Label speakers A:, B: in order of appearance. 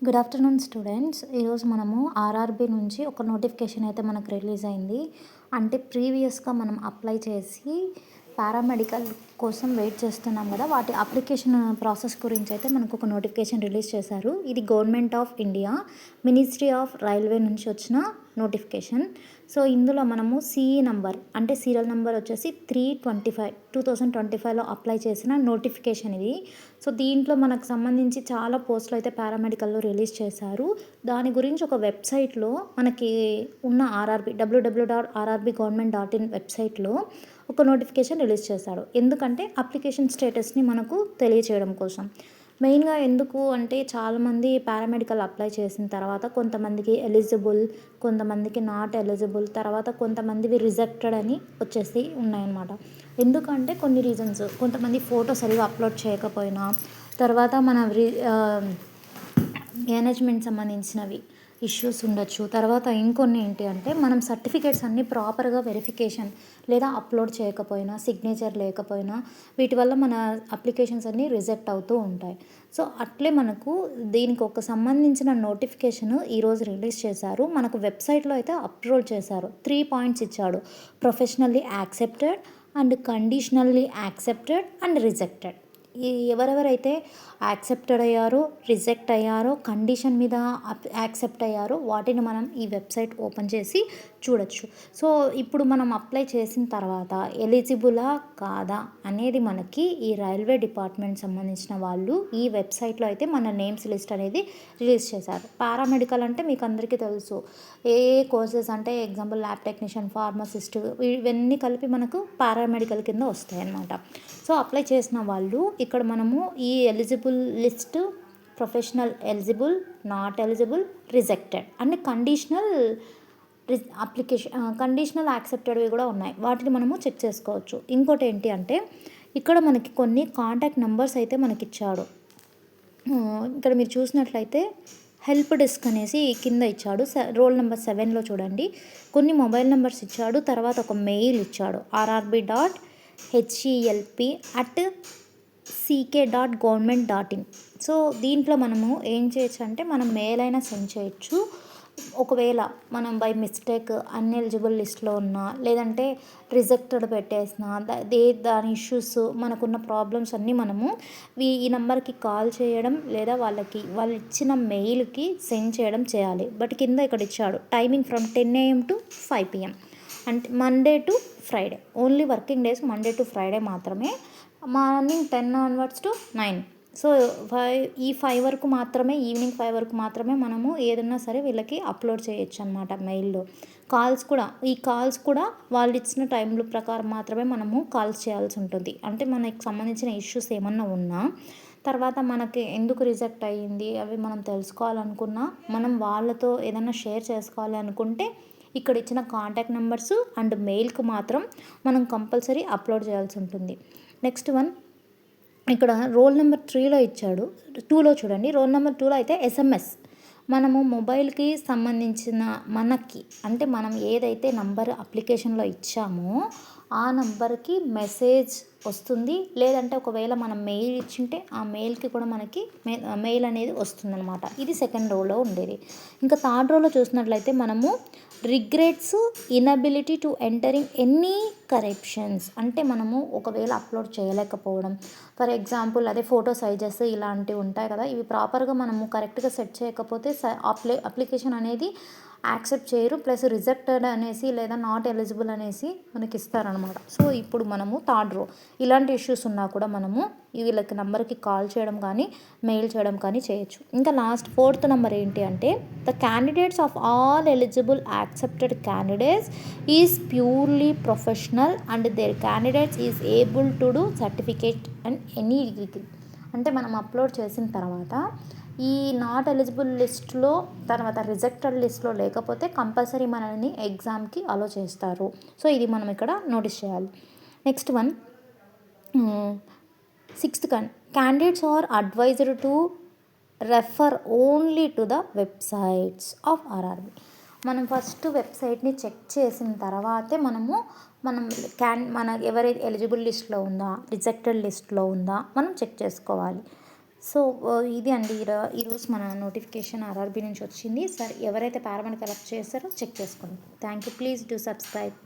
A: Good afternoon students. ఈరోజు మనము RRB నుంచి ఒక నోటిఫికేషన్ అయితే మనకు రిలీజ్ అయింది. అంటే ప్రీవియస్గా మనం అప్లై చేసి పారామెడికల్ కోసం వెయిట్ చేస్తున్నాం కదా, వాటి అప్లికేషన్ ప్రాసెస్ గురించి అయితే మనకు ఒక నోటిఫికేషన్ రిలీజ్ చేశారు. ఇది government of India ministry of railway నుంచి వచ్చిన నోటిఫికేషన్. సో ఇందులో మనము సిఈ నంబర్ అంటే సీరియల్ నెంబర్ వచ్చేసి 325 2025లో అప్లై చేసిన నోటిఫికేషన్ ఇది. సో దీంట్లో మనకు సంబంధించి చాలా పోస్టులు అయితే పారామెడికల్లో రిలీజ్ చేశారు. దాని గురించి ఒక వెబ్సైట్లో మనకి ఉన్న www.rrbgovernment.in వెబ్సైట్లో ఒక నోటిఫికేషన్ రిలీజ్ చేశాడు. ఎందుకంటే అప్లికేషన్ స్టేటస్ని మనకు తెలియచేయడం కోసం. మెయిన్గా ఎందుకు అంటే చాలామంది పారామెడికల్ అప్లై చేసిన తర్వాత కొంతమందికి ఎలిజిబుల్, కొంతమందికి నాట్ ఎలిజిబుల్, తర్వాత కొంతమందివి రిజెక్టెడ్ అని వచ్చేసి ఉన్నాయన్నమాట. ఎందుకంటే కొన్ని రీజన్స్, కొంతమంది ఫోటో సరిగా అప్లోడ్ చేయకపోయినా, తర్వాత మన మేనేజ్మెంట్ సంబంధించినవి ఇష్యూస్ ఉండొచ్చు. తర్వాత ఇంకొన్ని ఏంటి అంటే మనం సర్టిఫికేట్స్ అన్నీ ప్రాపర్గా వెరిఫికేషన్ లేదా అప్లోడ్ చేయకపోయినా, సిగ్నేచర్ లేకపోయినా, వీటి వల్ల మన అప్లికేషన్స్ అన్నీ రిజెక్ట్ అవుతూ ఉంటాయి. సో అట్లే మనకు దీనికి ఒక సంబంధించిన నోటిఫికేషన్ ఈరోజు రిలీజ్ చేశారు. మనకు వెబ్సైట్లో అయితే అప్లోడ్ చేశారు. 3 పాయింట్స్ ఇచ్చాడు: professionally accepted and conditionally accepted and rejected. ఎవరెవరైతే యాక్సెప్టెడ్ అయ్యారో, రిజెక్ట్ అయ్యారో, కండిషన్ మీద యాక్సెప్ట్ అయ్యారో వాటిని మనం ఈ వెబ్సైట్ ఓపెన్ చేసి చూడొచ్చు. సో ఇప్పుడు మనం అప్లై చేసిన తర్వాత ఎలిజిబులా కాదా అనేది మనకి ఈ రైల్వే డిపార్ట్మెంట్ సంబంధించిన వాళ్ళు ఈ వెబ్సైట్లో అయితే మన నేమ్స్ లిస్ట్ అనేది రిలీజ్ చేశారు. పారామెడికల్ అంటే మీకు అందరికీ తెలుసు, ఏ కోర్సెస్ అంటే ఎగ్జాంపుల్ ల్యాబ్ టెక్నీషియన్, ఫార్మసిస్ట్, ఇవన్నీ కలిపి మనకు పారామెడికల్ కింద వస్తాయి అన్నమాట. సో అప్లై చేసిన వాళ్ళు ఇక్కడ మనము ఈ eligible list, professional eligible, not eligible, rejected and conditional యాక్సెప్టెడ్వి కూడా ఉన్నాయి. వాటిని మనము చెక్ చేసుకోవచ్చు. ఇంకోటి ఏంటి అంటే ఇక్కడ మనకి కొన్ని కాంటాక్ట్ నెంబర్స్ అయితే మనకి ఇచ్చాడు. ఇక్కడ మీరు చూసినట్లయితే హెల్ప్ డెస్క్ అనేసి కింద ఇచ్చాడు. రోల్ నెంబర్ 7లో చూడండి కొన్ని మొబైల్ నెంబర్స్ ఇచ్చాడు. తర్వాత ఒక మెయిల్ ఇచ్చాడు: rrb.help@ck.government.in. సో దీంట్లో మనము ఏం చేయొచ్చు అంటే మనం మెయిల్ అయినా సెండ్ చేయొచ్చు. ఒకవేళ మనం బై మిస్టేక్ అన్ఎలిజిబుల్ లిస్ట్లో ఉన్నా, లేదంటే రిజెక్టెడ్ పెట్టేసిన, దాని ఇష్యూస్, మనకున్న ప్రాబ్లమ్స్ అన్నీ మనము ఈ నెంబర్కి కాల్ చేయడం లేదా వాళ్ళు ఇచ్చిన మెయిల్కి సెండ్ చేయడం చేయాలి. బట్ కింద ఇక్కడ ఇచ్చాడు timing from 10 AM to 5 PM. అంటే Monday to Friday, only working days Monday to Friday మాత్రమే. Morning 10 onwards to 9. సో 5 వరకు మాత్రమే, ఈవినింగ్ 5 వరకు మాత్రమే మనము ఏదన్నా సరే వీళ్ళకి అప్లోడ్ చేయొచ్చు అనమాట మెయిల్లో. ఈ కాల్స్ కూడా వాళ్ళు ఇచ్చిన టైంల ప్రకారం మాత్రమే మనము కాల్స్ చేయాల్సి ఉంటుంది. అంటే మనకి సంబంధించిన ఇష్యూస్ ఏమన్నా ఉన్నా, తర్వాత మనకి ఎందుకు రిజెక్ట్ అయ్యింది అవి మనం తెలుసుకోవాలనుకున్నా, మనం వాళ్ళతో ఏదైనా షేర్ చేసుకోవాలి అనుకుంటే ఇక్కడ ఇచ్చిన కాంటాక్ట్ నెంబర్స్ అండ్ మెయిల్కి మాత్రం మనం కంపల్సరీ అప్లోడ్ చేయాల్సి ఉంటుంది. నెక్స్ట్ వన్, ఇక్కడ రోల్ నెంబర్ 3లో ఇచ్చాడు. 2లో చూడండి, రోల్ నెంబర్ 2లో అయితే SMS మనము మొబైల్కి సంబంధించిన మనకి అంటే మనం ఏదైతే నంబర్ అప్లికేషన్లో ఇచ్చామో ఆ నంబర్కి మెసేజ్ వస్తుంది. లేదంటే ఒకవేళ మనం మెయిల్ ఇచ్చింటే ఆ మెయిల్కి కూడా మనకి మెయిల్ అనేది వస్తుందన్నమాట. ఇది సెకండ్ రోలో ఉండేది. ఇంకా థర్డ్ రోలో చూసినట్లయితే మనము regrets inability to entering any corrections అంటే మనము ఒకవేళ అప్లోడ్ చేయలేకపోవడం, ఫర్ ఎగ్జాంపుల్ అదే ఫోటో సైజెస్ ఇలాంటివి ఉంటాయి కదా, ఇవి ప్రాపర్గా మనము కరెక్ట్గా సెట్ చేయకపోతే అప్లికేషన్ అనేది యాక్సెప్ట్ చేయరు. ప్లస్ రిజెక్టెడ్ అనేసి లేదా నాట్ ఎలిజిబుల్ అనేసి మనకి ఇస్తారనమాట. సో ఇప్పుడు మనము థర్డ్ రో ఇలాంటి ఇష్యూస్ ఉన్నా కూడా మనము వీళ్ళకి నెంబర్కి కాల్ చేయడం కానీ మెయిల్ చేయడం కానీ చేయొచ్చు. ఇంకా లాస్ట్ 4th నెంబర్ ఏంటి అంటే the candidates of all eligible accepted candidates is purely professional and their candidates is able to do certificate and any degree. అంటే మనం అప్లోడ్ చేసిన తర్వాత ఈ నాట్ ఎలిజిబుల్ లిస్ట్లో, తర్వాత రిజెక్టెడ్ లిస్ట్లో లేకపోతే కంపల్సరీ మనల్ని ఎగ్జామ్కి అలో చేస్తారు. సో ఇది మనం ఇక్కడ నోటీస్ చేయాలి. Next one, 6th candidates are advised to refer only to the websites of RRB. మనం ఫస్ట్ వెబ్సైట్ని చెక్ చేసిన తర్వాతే మన ఎవరైతే ఎలిజిబుల్ లిస్ట్లో ఉందా, రిజెక్టెడ్ లిస్ట్లో ఉందా మనం చెక్ చేసుకోవాలి. సో ఇది అండి ఈరోజు మన నోటిఫికేషన్ ఆర్ఆర్బీ నుంచి వచ్చింది. సార్ ఎవరైతే పారామెడికల్ కలెక్ట్ చేస్తారో చెక్ చేసుకోండి. Thank you. Please do subscribe.